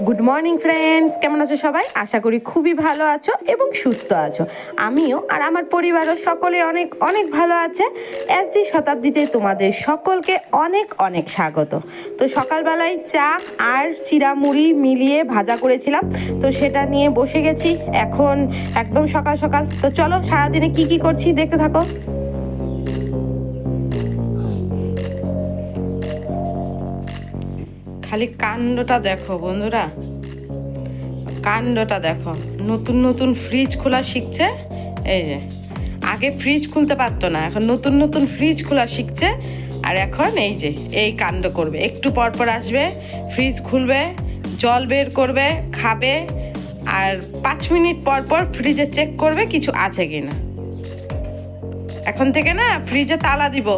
Good morning friends, কেমন আছো সবাই? আশা করি খুবই ভালো আছো এবং সুস্থ আছো। আমিও আর আমার পরিবারও সকলে অনেক অনেক ভালো আছে। এসজি শতাব্দীতে তোমাদের সকলকে অনেক অনেক স্বাগত। তো সকালবেলায় চা আর চিড়া মুড়ি মিলিয়ে ভাজা করেছিলাম, তো সেটা নিয়ে বসে গেছি এখন একদম সকাল সকাল। তো চলো সারাদিনে কি কি করছি দেখতে থাকো। খালি কাণ্ডটা দেখো বন্ধুরা, কাণ্ডটা দেখো। নতুন নতুন ফ্রিজ খোলা শিখছে। এই যে আগে ফ্রিজ খুলতে পারতো না, এখন নতুন নতুন ফ্রিজ খোলা শিখছে। আর এখন এই যে এই কাণ্ড করবে, একটু পর পর আসবে, ফ্রিজ খুলবে, জল বের করবে, খাবে, আর 5 মিনিট পর পর ফ্রিজে চেক করবে কিছু আছে কিনা। এখন থেকে না ফ্রিজে তালা দিব।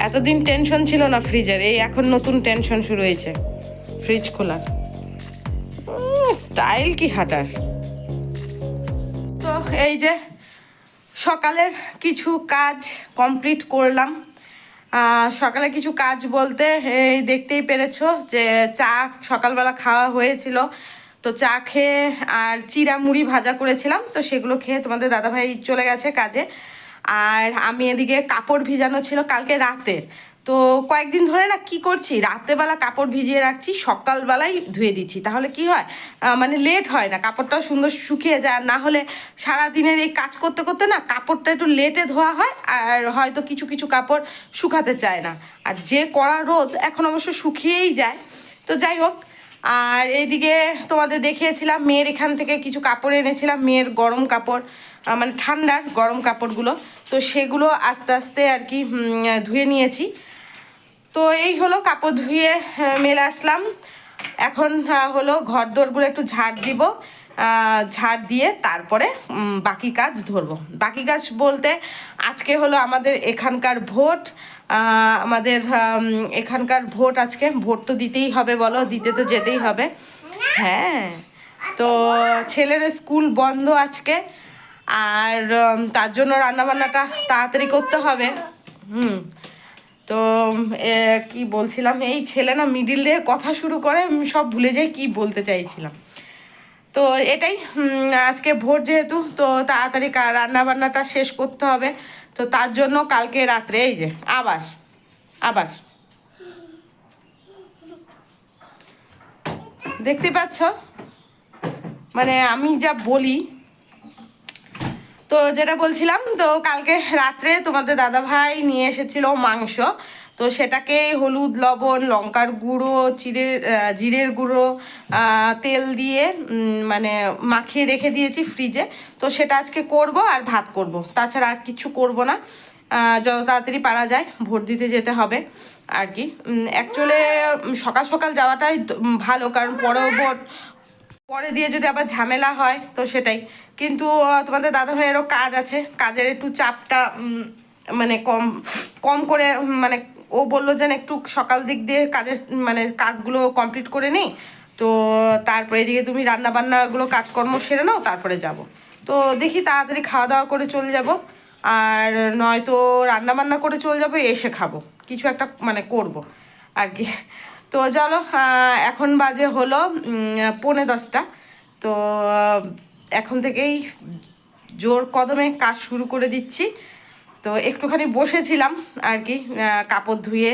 এতদিন টেনশন ছিল না ফ্রিজের, এই এখন নতুন টেনশন শুরু হয়েছে ফ্রিজ খোলার। স্টাইল কি হাঁটার। তো এই যে সকালের কিছু কাজ কমপ্লিট করলাম। সকালে কিছু কাজ বলতে এই দেখতেই পেরেছো যে চা সকালবেলা খাওয়া হয়েছিল, তো চা খেয়ে আর চিড়া মুড়ি ভাজা করেছিলাম, তো সেগুলো খেয়ে তোমাদের দাদাভাই চলে গেছে কাজে। আর আমি এদিকে কাপড় ভিজানো ছিল কালকে রাতের, তো কয়েকদিন ধরে না কি করছি, রাতেরবেলা কাপড় ভিজিয়ে রাখছি, সকালবেলায় ধুয়ে দিচ্ছি। তাহলে কি হয়, মানে লেট হয় না, কাপড়টাও সুন্দর শুকিয়ে যায়। আর না হলে সারাদিনের এই কাজ করতে করতে না কাপড়টা একটু লেটে ধোয়া হয়, আর হয়তো কিছু কিছু কাপড় শুকাতে চায় না। আর যে কড়া রোদ, এখন অবশ্য শুকিয়েই যায়। তো যাই হোক, আর এইদিকে তোমাদের দেখিয়েছিলাম মেয়ের এখান থেকে কিছু কাপড় এনেছিলাম, মেয়ের গরম কাপড়, মানে ঠান্ডার গরম কাপড়গুলো, তো সেগুলো আস্তে আস্তে আর কি ধুয়ে নিয়েছি। তো এই হলো কাপড় ধুয়ে মেলে আসলাম। এখন হলো ঘর দোরগুলো একটু ঝাড় দিব, ঝাড় দিয়ে তারপরে বাকি কাজ ধরবো। বাকি কাজ বলতে আজকে হলো আমাদের এখানকার ভোট, আমাদের এখানকার ভোট আজকে। ভোট তো দিতেই হবে, বলো, দিতে তো যেতেই হবে। হ্যাঁ, তো ছেলের স্কুল বন্ধ আজকে, আর তার জন্য রান্নাবান্নাটা তাড়াতাড়ি করতে হবে। তো কি বলছিলাম, এই ছেলে না মিডিল দিয়ে কথা শুরু করে, আমি সব ভুলে যাই কি বলতে চাইছিলাম। তো এটাই, আজকে ভোট যেহেতু, তো তাড়াতাড়ি রান্নাবান্নাটা শেষ করতে হবে। তো তার জন্য কালকে রাত্রে এই যে আবার আবার দেখতে পাচ্ছ, মানে আমি যা বলি। তো যেটা বলছিলাম, তো কালকে রাত্রে তোমাদের দাদাভাই নিয়ে এসেছিল মাংস, তো সেটাকে হলুদ, লবণ, লঙ্কার গুঁড়ো, জিরের গুঁড়ো, তেল দিয়ে মানে মাখিয়ে রেখে দিয়েছি ফ্রিজে। তো সেটা আজকে করব আর ভাত করব, তাছাড়া আর কিছু করব না। যত তাড়াতাড়ি পারা যায়, ভোট দিতে যেতে হবে আর কি। অ্যাকচুয়ালি সকাল সকাল যাওয়াটাই ভালো, কারণ পরে দিয়ে যদি আবার ঝামেলা হয় তো সেটাই। কিন্তু তোমাদের দাদাভাইয়েরও কাজ আছে, কাজের একটু চাপটা মানে কম কম করে, মানে ও বললো যেন একটু সকাল দিক দিয়ে কাজের মানে কাজগুলো কমপ্লিট করে নিই। তো তারপরে এদিকে তুমি রান্নাবান্নাগুলো কাজকর্ম সেরে নাও, তারপরে যাব। তো দেখি তাড়াতাড়ি খাওয়া দাওয়া করে চলে যাব, আর নয়তো রান্নাবান্না করে চলে যাবো, এসে খাবো কিছু একটা, মানে করব আর কি। তো চলো, এখন বাজে হলো 9:45। তো এখন থেকেই জোর কদমে কাজ শুরু করে দিচ্ছি। তো একটুখানি বসেছিলাম আর কি, কাপড় ধুয়ে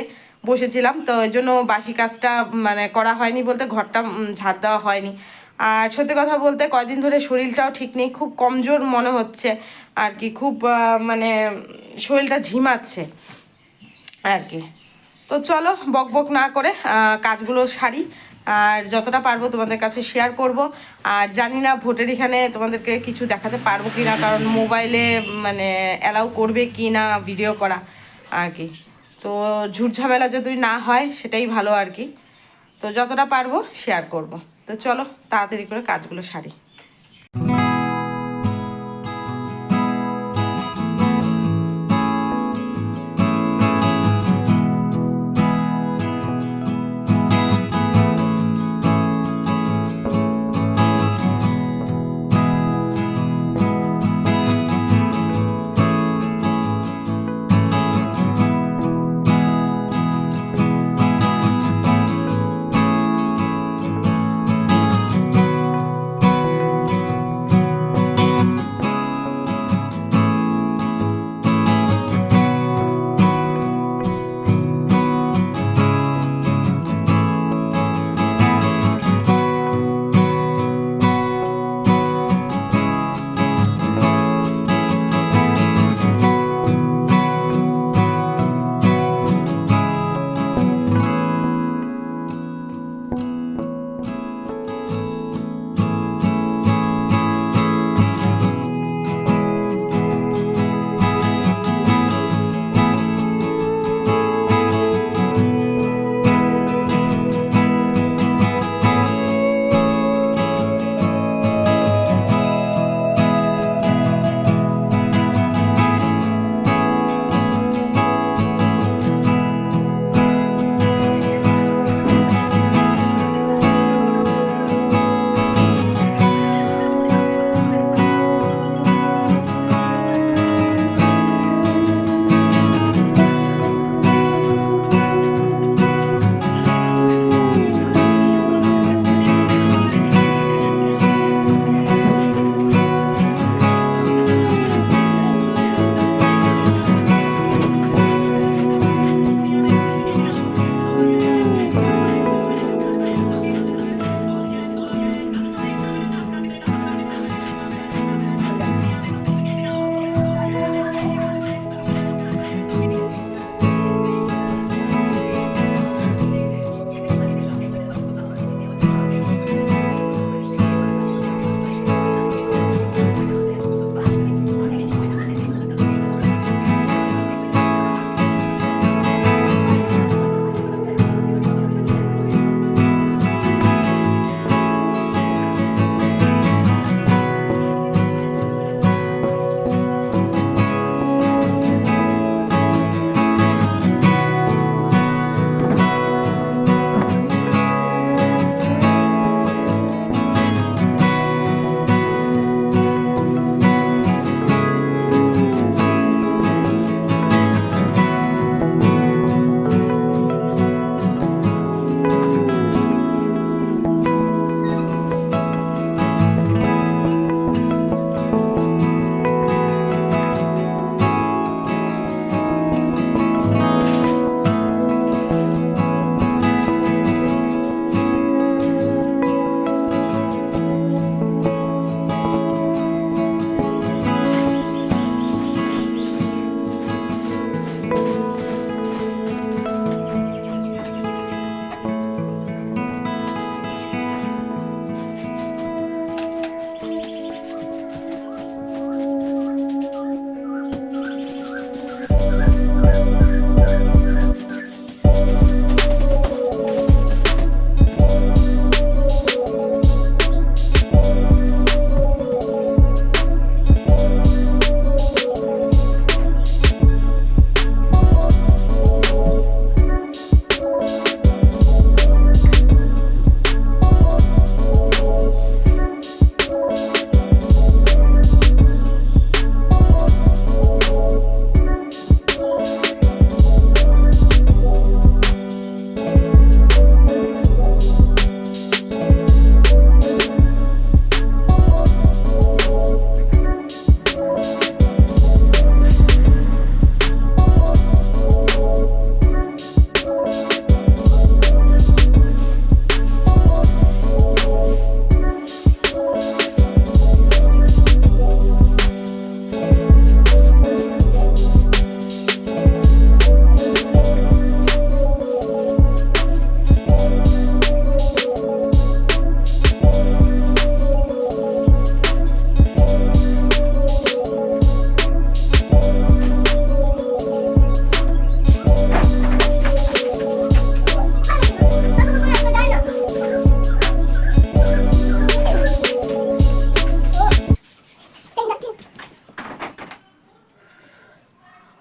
বসেছিলাম, তো ওই জন্য বাসি কাজটা মানে করা হয়নি, বলতে ঘরটা ঝাড় দেওয়া হয়নি। আর সত্যি কথা বলতে কয়দিন ধরে শরীরটাও ঠিক নেই, খুব কমজোর মনে হচ্ছে আর কি, খুব মানে শরীরটা ঝিমাচ্ছে আর কি। তো চলো বক বক না করে কাজগুলো সারি, আর যতটা পারবো তোমাদের কাছে শেয়ার করব। আর জানি না ভোটের এখানে তোমাদেরকে কিছু দেখাতে পারবো কি না, কারণ মোবাইলে মানে অ্যালাউ করবে কি না ভিডিও করা আর কি। তো ঝুটঝামেলা যদি না হয় সেটাই ভালো আর কি। তো যতটা পারবো শেয়ার করব। তো চলো তাড়াতাড়ি করে কাজগুলো সারি।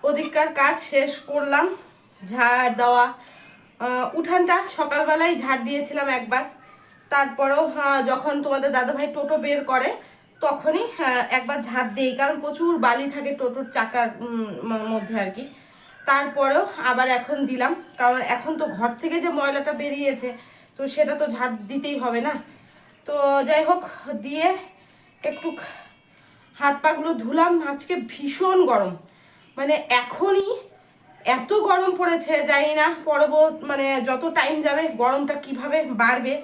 ওদিককার কাজ শেষ করলাম, ঝাড় দেওয়া, উঠানটা সকালবেলায় ঝাড় দিয়েছিলাম একবার, তারপরেও যখন তোমাদের দাদাভাই টোটো বের করে তখনই একবার ঝাড় দিই, কারণ প্রচুর বালি থাকে টোটোর চাকার মধ্যে আর কি। তারপরেও আবার এখন দিলাম, কারণ এখন তো ঘর থেকে যে ময়লাটা বেরিয়েছে তো সেটা তো ঝাড় দিতেই হবে না। তো যাই হোক, দিয়ে একটু হাত পাগুলো ধুলাম। আজকে ভীষণ গরম, মানে এখনই এত গরম পড়েছে, জানি না মানে যত টাইম যাবে গরমটা কিভাবে বাড়বে।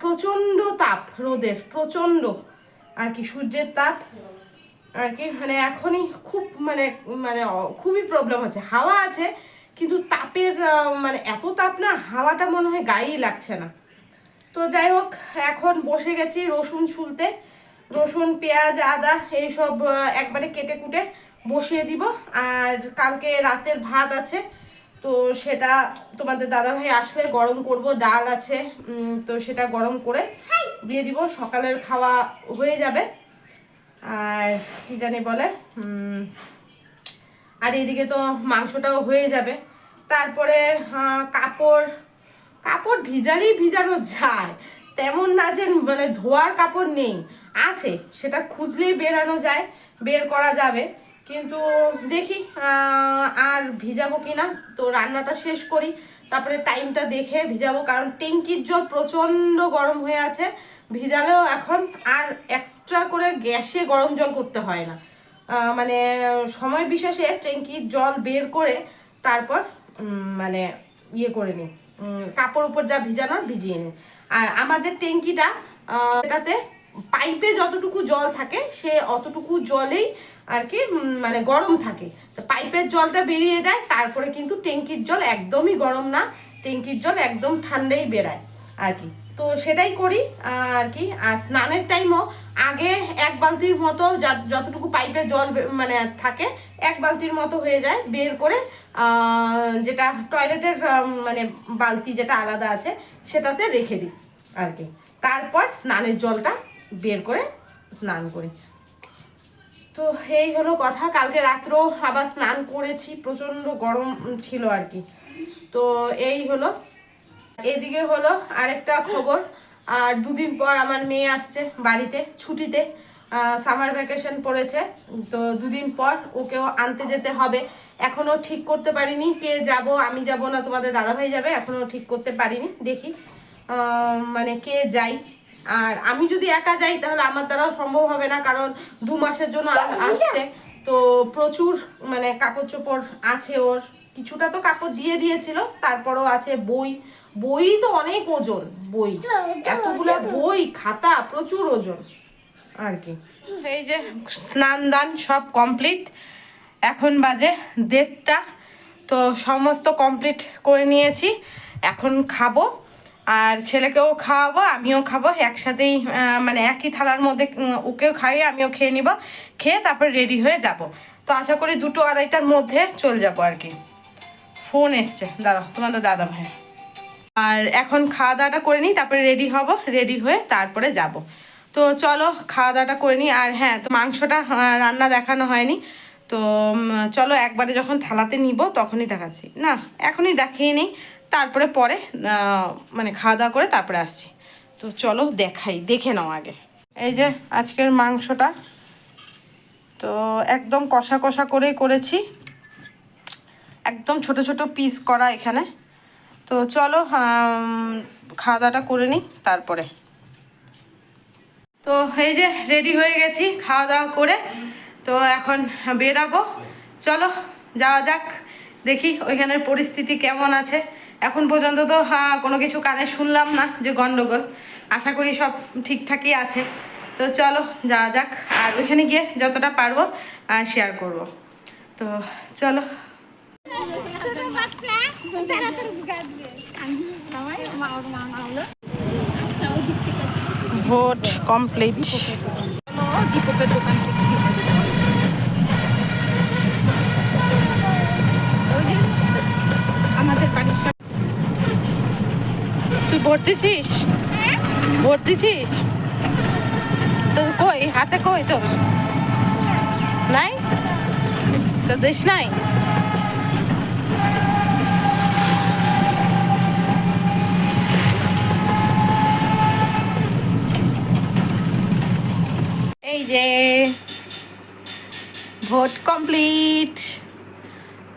প্রচণ্ড তাপ রোদের, প্রচণ্ড আর কি, সূর্যের তাপ আর কি, মানে এখনই খুব মানে মানে খুবই প্রবলেম হচ্ছে। হাওয়া আছে কিন্তু তাপের মানে এত তাপ না, হাওয়াটা মনে হয় গায়েই লাগছে না। তো যাই হোক, এখন বসে গেছি রসুন ছুলতে, রসুন পেঁয়াজ আদা এইসব একবারে কেটে কুটে বসিয়ে দিব। আর কালকে রাতের ভাত আছে, তো সেটা তোমাদের দাদাভাই আসলে গরম করব, ডাল আছে তো সেটা গরম করে দিয়ে দিব, সকালের খাওয়া হয়ে যাবে। আর কি জানি বলে, আর এইদিকে তো মাংসটাও হয়ে যাবে। তারপরে কাপড় কাপড় ভিজানো যায়, তেমন না যে মানে ধোয়ার কাপড় নেই, আছে, সেটা খুঁজলেই বের করা যাবে, কিন্তু দেখি আর ভিজাবো কিনা। তো রান্নাটা শেষ করি, তারপরে টাইমটা দেখে ভিজাবো, কারণ ট্যাঙ্কির জল প্রচণ্ড গরম হয়ে আছে, ভিজালেও এখন আর এক্সট্রা করে গ্যাসে গরম জল করতে হয় না, মানে সময় বিশেষে ট্যাঙ্কির জল বের করে তারপর মানে ইয়ে করে নিই, কাপড় উপর যা ভিজানোর ভিজিয়ে নিই। আর আমাদের ট্যাঙ্কিটা এটাতে পাইপে যতটুকু জল থাকে সে অতটুকু জলেই আর কি মানে গরম থাকে, তো পাইপের জলটা বেরিয়ে যায়, তারপরে কিন্তু ট্যাঙ্কির জল একদমই গরম না, ট্যাঙ্কির জল একদম ঠান্ডাই বেরায় আর কি। তো সেটাই করি আর কি। আর স্নানের টাইমও আগে এক বালতির মতো যতটুকু পাইপে জল মানে থাকে এক বালতির মতো হয়ে যায়, বের করে যেটা টয়লেটের মানে বালতি যেটা আলাদা আছে সেটাতে রেখে দিই আর কি, তারপর স্নানের জলটা বের করে স্নান করি। তো এই হলো কথা। কালকে রাত্রেও আবার স্নান করেছি, প্রচণ্ড গরম ছিল আর কি। তো এই হলো, এদিকে হলো আরেকটা খবর, আর দুদিন পর আমার মেয়ে আসছে বাড়িতে ছুটিতে, সামার ভ্যাকেশন পড়েছে, তো দুদিন পর ওকেও আনতে যেতে হবে। এখনো ঠিক করতে পারিনি কে যাব, আমি যাব না তোমাদের দাদাভাই যাবে, এখনো ঠিক করতে পারিনি, দেখি মানে কে যাই। আর আমি যদি একা যাই তাহলে আমার দ্বারাও সম্ভব হবে না, কারণ 2 মাসের জন্য আসছে, তো প্রচুর মানে কাপড় চোপড় আছে ওর, কিছুটা তো কাপড় দিয়ে দিয়েছিল, তারপরও আছে বই তো অনেক ওজন, বই এতগুলা বই খাতা প্রচুর ওজন আর কি। এই যে স্নান দান সব কমপ্লিট, এখন বাজে 1:30, তো সমস্ত কমপ্লিট করে নিয়েছি, এখন খাবো আর ছেলেকেও খাওয়াবো আমিও খাবো একসাথেই, মানে একই থালার মধ্যে ওকেও খাইয়ে আমিও খেয়ে নিব, খেয়ে তারপর রেডি হয়ে যাব। তো আশা করি 2-2:30টার মধ্যে চলে যাবো আর কি। ফোন এসছে, দাঁড়াও তোমাদের দাদা ভাই। আর এখন খাওয়া দাওয়াটা করে নিই, তারপরে রেডি হব, রেডি হয়ে তারপরে যাব। তো চলো খাওয়া দাওয়াটা করে নিই। আর হ্যাঁ, তো মাংসটা রান্না দেখানো হয়নি, তো চলো একবারে যখন থালাতে নিব তখনই দেখাচ্ছি, না এখনই দেখিয়ে নিই, তারপরে পরে মানে খাওয়া দাওয়া করে তারপরে আসছি। তো চলো দেখে নাও আগে। এই যে আজকের মাংসটা তো একদম কষা কষা করেই করেছি, একদম ছোট ছোট পিস করা এখানে। তো চলো খাওয়া দাওয়াটা করে নিই তারপরে। তো এই যে রেডি হয়ে গেছি খাওয়া দাওয়া করে, তো এখন বেরাবো, চলো যাওয়া যাক, দেখি ওইখানের পরিস্থিতি কেমন আছে। এখন পর্যন্ত তো কোনো কিছু কানে শুনলাম না যে গন্ডগোল, আশা করি সব ঠিকঠাকই আছে। তো চলো যাওয়া যাক, আর ওইখানে গিয়ে যতটা পারবো শেয়ার করব। তো চলো। Vote complete. আমাদের বাড়ির সব তুই ভোট দিছিস? ভোট দিছিস তো কই হাতে, কই তোর নাই তো? দিস নাই? এই যে ভোট কমপ্লিট।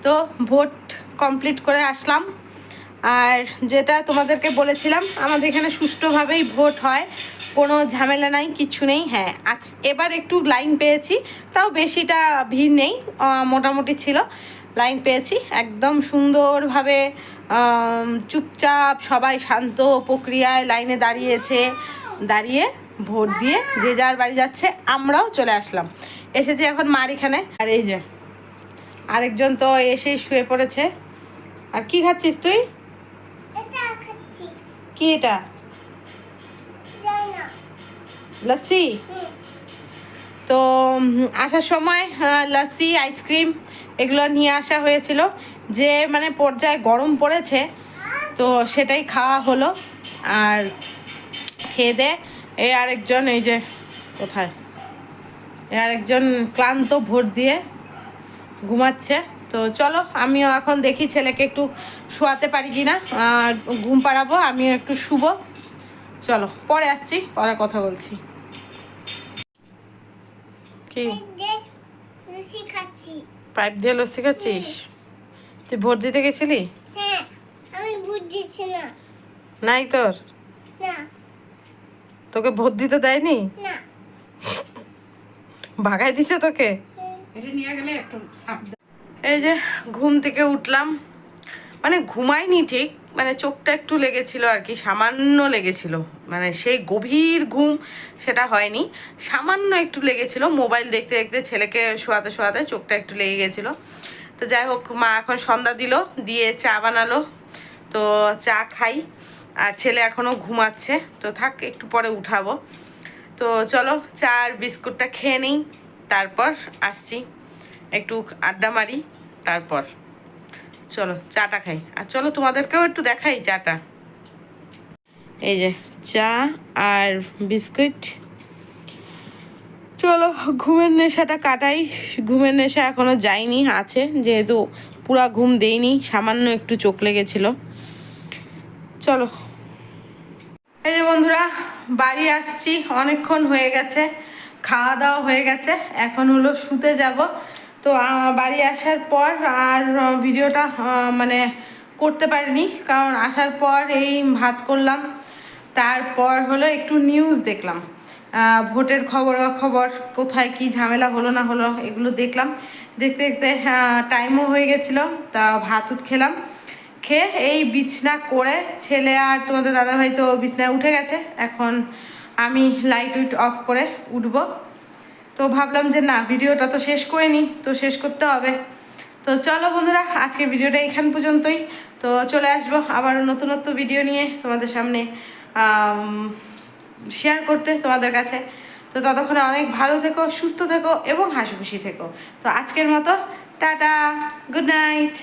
তো ভোট কমপ্লিট করে আসলাম। আর যেটা তোমাদেরকে বলেছিলাম, আমাদের এখানে সুষ্ঠুভাবেই ভোট হয়, কোনো ঝামেলা নাই, কিছু নেই। হ্যাঁ, আজ এবার একটু লাইন পেয়েছি, তাও বেশিটা ভিড় নেই, মোটামুটি ছিল। লাইন পেয়েছি একদম সুন্দরভাবে, চুপচাপ সবাই শান্ত প্রক্রিয়ায় লাইনে দাঁড়িয়েছে। দাঁড়িয়ে ভোট দিয়ে যে যার বাড়ি যাচ্ছে, আমরাও চলে আসলাম। এসেছি এখন মার এখানে। আর এই যে আরেকজন তো এসেই শুয়ে পড়েছে। আর কি খাচ্ছিস তুই? কি এটা? লস্যি। তো আসার সময় লস্যি, আইসক্রিম এগুলো নিয়ে আসা হয়েছিল। যে মানে পর্যায়ে গরম পড়েছে, তো সেটাই খাওয়া হলো। আর খেয়ে দে এই আরেকজন, এই যে কোথায়, এই আরেকজন ক্লান্ত ভোট দিয়ে ঘুমাচ্ছে। তো চলো আমিও এখন দেখি ছেলেকে একটু শোয়াতে পারি কি না, ঘুম পাড়াবো, আমিও একটু শুবো। চলো পরে আসছি, পরে কথা বলছি। কি পাইপ দিয়ে লস্যি খাচ্ছিস? তুই ভোট দিতে গেছিলি? নাই তোর? তোকে ভোট দিতে দেয়নি? ভাগাই দিছে তোকে? এই যে ঘুম থেকে উঠলাম, মানে ঘুমাইনি ঠিক, মানে চোখটা একটু লেগেছিল আর কি, সামান্য লেগেছিল, মানে সেই গভীর ঘুম সেটা হয়নি, সামান্য একটু লেগেছিল। মোবাইল দেখতে দেখতে ছেলেকে শোয়াতে শোয়াতে চোখটা একটু লেগে গেছিলো। তো যাই হোক, মা এখন সন্ধ্যা দিল, দিয়ে চা বানালো, তো চা খাই। আর ছেলে এখনও ঘুমাচ্ছে, তো থাক একটু পরে উঠাবো। তো চলো চা আর বিস্কুটটা খেয়ে নিই, তারপর আসছি, একটু আড্ডা মারি, তারপর চলো চাটা খাই। আর চলো তোমাদেরকেও একটু দেখাই চাটা। এই যে চা আর বিস্কুট। চলো ঘুমের নেশাটা কাটাই। ঘুমের নেশা এখনো যায়নি, আছে, যেহেতু পুরা ঘুম দেইনি, সামান্য একটু চোখ লেগেছিল। চলো এই যে বন্ধুরা, বাড়ি আসছি, অনেকক্ষণ হয়ে গেছে, খাওয়া দাওয়া হয়ে গেছে, এখন হলো শুতে যাব। তো বাড়ি আসার পর আর ভিডিওটা মানে করতে পারিনি, কারণ আসার পর এই ভাত করলাম, তারপর হলো একটু নিউজ দেখলাম, ভোটের খবর কোথায় কি ঝামেলা হলো না হলো এগুলো দেখলাম। দেখতে দেখতে টাইমও হয়ে গেছিলো, তা ভাত খেলাম। খেয়ে এই বিছনা করে ছেলে আর তোমাদের দাদাভাই তো বিছনায় উঠে গেছে, এখন আমি লাইট উইট অফ করে উঠবো। তো ভাবলাম যে না, ভিডিওটা তো শেষ করিনি, তো শেষ করতে হবে। তো চলো বন্ধুরা, আজকে ভিডিওটা এখান পর্যন্তই। তো চলে আসবো আবার নতুনত্ব ভিডিও নিয়ে তোমাদের সামনে শেয়ার করতে তোমাদের কাছে। তো ততক্ষণে অনেক ভালো থেকো, সুস্থ থেকো এবং হাসি খুশি থেকো। তো আজকের মতো টাটা, গুড নাইট।